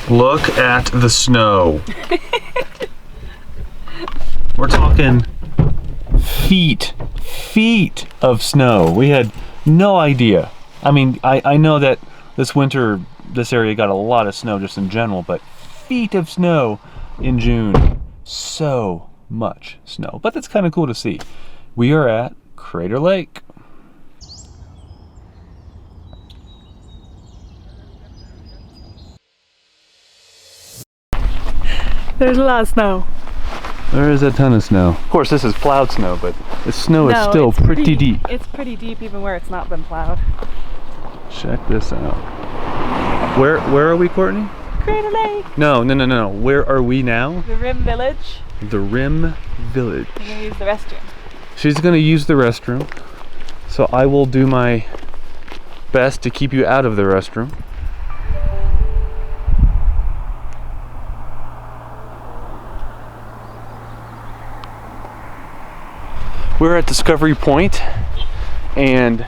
Look at the snow. We're talking feet of snow. We had no idea. I mean, I know that this winter, this area got a lot of snow just in general, but feet of snow in June. So much snow. But that's kind of cool to see. We are at Crater Lake. There's a lot of snow. There is a ton of snow. Of course, this is plowed snow, but the snow is still pretty deep. It's pretty deep even where it's not been plowed. Check this out. Where are we, Courtney? Crater Lake. No. Where are we now? The Rim Village. The Rim Village. We're gonna use the restroom. She's gonna use the restroom. So I will do my best to keep you out of the restroom. We're at Discovery Point, and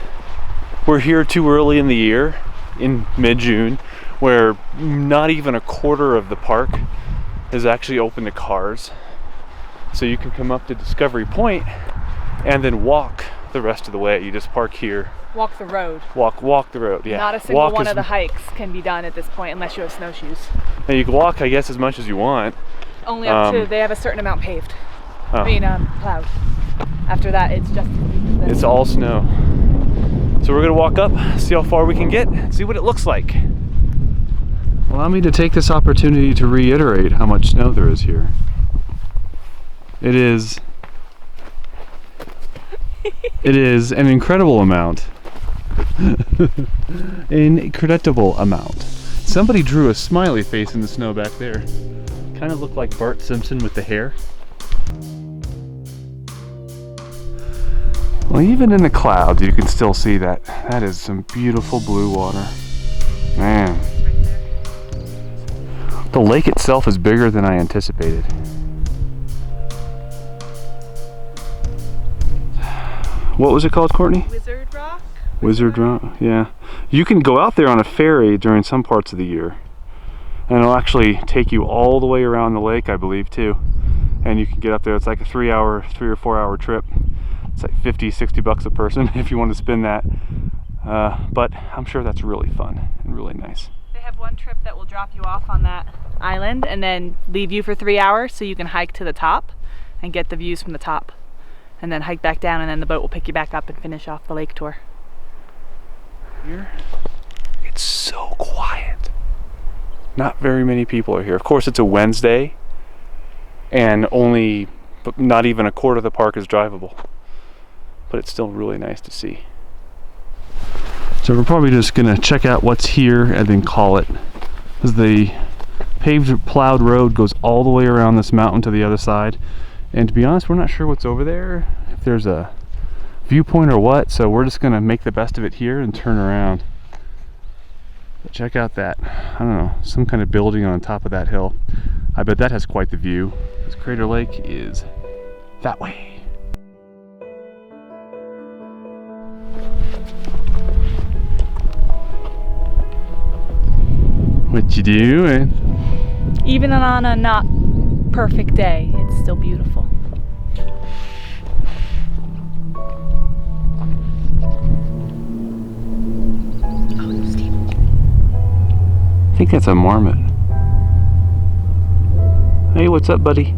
we're here too early in the year, in mid-June, where not even a quarter of the park is actually open to cars. So you can come up to Discovery Point and then walk the rest of the way. You just park here. Walk the road. Walk the road, yeah. Not a single one of the hikes can be done at this point unless you have snowshoes. And you can walk, I guess, as much as you want. Only up to, they have a certain amount paved. Oh. I mean, plowed. After that, it's just it's all snow. So we're gonna walk up, see how far we can get, see what it looks like. Allow me to take this opportunity to reiterate how much snow there is here. It is an incredible amount. An incredible amount. Somebody drew a smiley face in the snow back there. Kind of looked like Bart Simpson with the hair. Well, even in the clouds, you can still see that. That is some beautiful blue water. Man. The lake itself is bigger than I anticipated. What was it called, Courtney? Wizard Rock? Wizard Rock, yeah. You can go out there on a ferry during some parts of the year. And it'll actually take you all the way around the lake, I believe, too. And you can get up there. It's like a 3 or 4 hour trip. It's like 50, 60 bucks a person if you want to spin that. But I'm sure that's really fun and really nice. They have one trip that will drop you off on that island and then leave you for 3 hours so you can hike to the top and get the views from the top. And then hike back down, and then the boat will pick you back up and finish off the lake tour. Here, it's so quiet. Not very many people are here. Of course, it's a Wednesday, and not even a quarter of the park is drivable. But it's still really nice to see. So we're probably just gonna check out what's here and then call it. Because the paved plowed road goes all the way around this mountain to the other side. And to be honest, we're not sure what's over there, if there's a viewpoint or what, so we're just gonna make the best of it here and turn around. But check out that, I don't know, some kind of building on top of that hill. I bet that has quite the view, because Crater Lake is that way. What you doing? Even on a not perfect day, it's still beautiful. Oh, Steve. I think that's a marmot. Hey, what's up, buddy?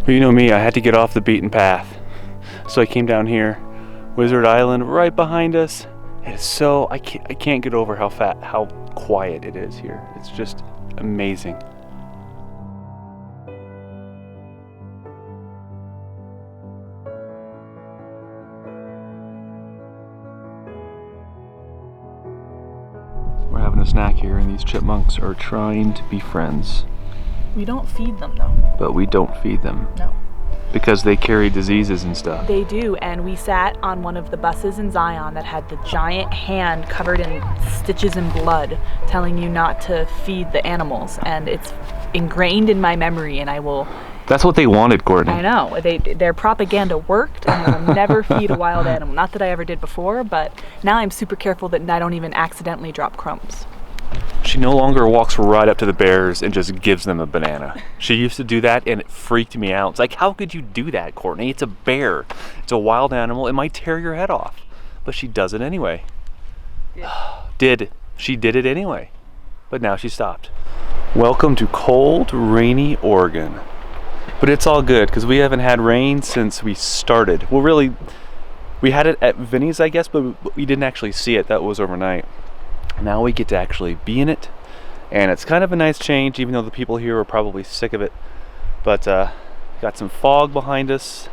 Well, you know me, I had to get off the beaten path. So I came down here, Wizard Island right behind us. It's so, I can't get over how quiet it is here. It's just amazing. We're having a snack here, and these chipmunks are trying to be friends. We don't feed them though. But we don't feed them. No. Because they carry diseases and stuff. They do, and we sat on one of the buses in Zion that had the giant hand covered in stitches and blood telling you not to feed the animals, and it's ingrained in my memory, and I will... That's what they wanted, Courtney. I know. Their propaganda worked, and I will never feed a wild animal. Not that I ever did before, but now I'm super careful that I don't even accidentally drop crumbs. She no longer walks right up to the bears and just gives them a banana. She used to do that, and it freaked me out. It's like, how could you do that, Courtney? It's a bear. It's a wild animal. It might tear your head off. But she does it anyway. She did it anyway. But now she stopped. Welcome to cold, rainy Oregon. But it's all good, because we haven't had rain since we started. Well, really, we had it at Vinny's, I guess, but we didn't actually see it. That was overnight. Now we get to actually be in it, and it's kind of a nice change, even though the people here are probably sick of it. But got some fog behind us,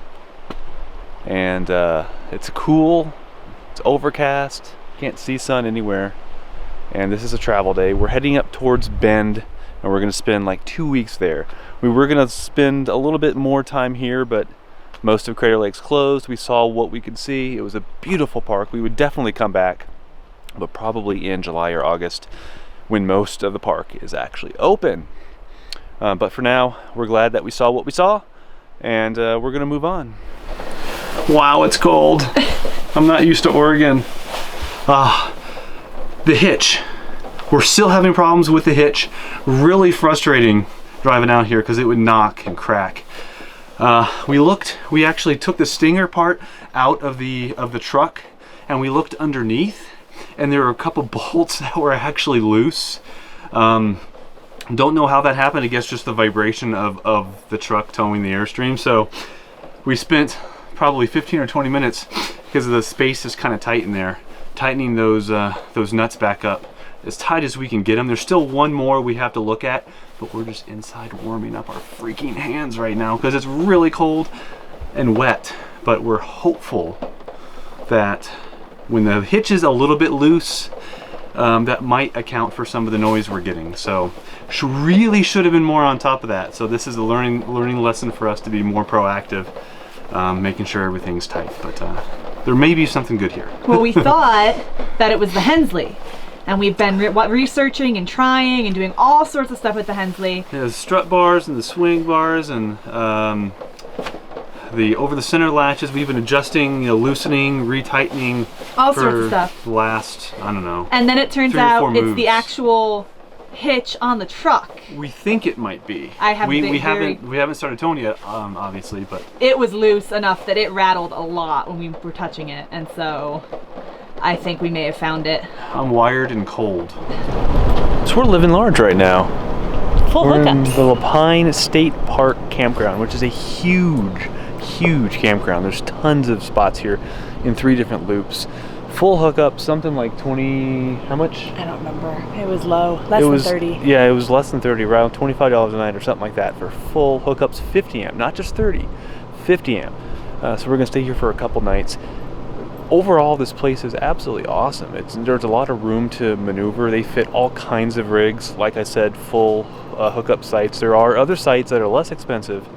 and it's cool. It's overcast. Can't see sun anywhere. And this is a travel day. We're heading up towards Bend, and we're going to spend like 2 weeks there. We were going to spend a little bit more time here, but most of Crater Lake's closed. We saw what we could see. It was a beautiful park. We would definitely come back, but probably in July or August when most of the park is actually open. But for now, we're glad that we saw what we saw, and we're gonna move on. Wow, it's cold. I'm not used to Oregon. The hitch. We're still having problems with the hitch. Really frustrating driving out here because it would knock and crack. We actually took the stinger part out of the truck, and we looked underneath, and there were a couple bolts that were actually loose. Don't know how that happened. I guess just the vibration of the truck towing the Airstream. So we spent probably 15 or 20 minutes, because the space is kind of tight in there, tightening those nuts back up as tight as we can get them. There's still one more we have to look at, but we're just inside warming up our freaking hands right now because it's really cold and wet. But we're hopeful that when the hitch is a little bit loose, that might account for some of the noise we're getting. So really should have been more on top of that. So this is a learning lesson for us to be more proactive, making sure everything's tight. But there may be something good here. Well, we thought that it was the Hensley, and we've been researching and trying and doing all sorts of stuff with the Hensley. The strut bars and the swing bars and the over the center latches. We've been adjusting, loosening, retightening, all sorts of stuff. Last, I don't know. And then it turns out it's the actual hitch on the truck. We think it might be. We haven't started towing yet, obviously, but it was loose enough that it rattled a lot when we were touching it, and so I think we may have found it. I'm wired and cold. So we're living large right now. We're in the Lapine State Park Campground, which is a huge campground. There's tons of spots here in 3 different loops. Full hookup, something like 20, how much? I don't remember. It was low, less than 30. Yeah, it was less than 30, around $25 a night or something like that for full hookups, 50 amp, not just 30, 50 amp. So we're gonna stay here for a couple nights. Overall, this place is absolutely awesome. There's a lot of room to maneuver. They fit all kinds of rigs. Like I said, full hookup sites. There are other sites that are less expensive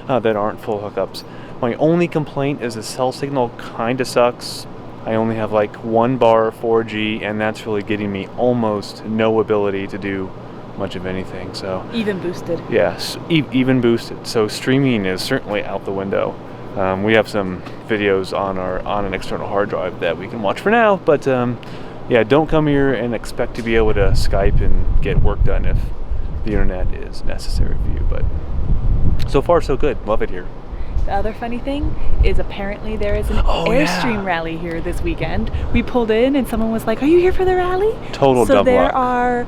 that aren't full hookups. My only complaint is the cell signal kind of sucks. I only have like 1 bar 4G, and that's really getting me almost no ability to do much of anything. So even boosted. Yes, even boosted. So streaming is certainly out the window. We have some videos on an external hard drive that we can watch for now, but yeah, don't come here and expect to be able to Skype and get work done if the internet is necessary for you. But so far so good. Love it here. The other funny thing is apparently there is an Airstream rally here this weekend. We pulled in and someone was like, "Are you here for the rally?" Total so dumb there luck. are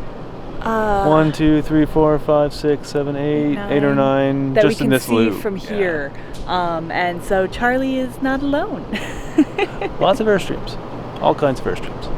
1, 2, 3, 4, 5, 6, 7, 8 or 9 that just we in can this see loop from here. And so Charlie is not alone. Lots of Airstreams, all kinds of Airstreams.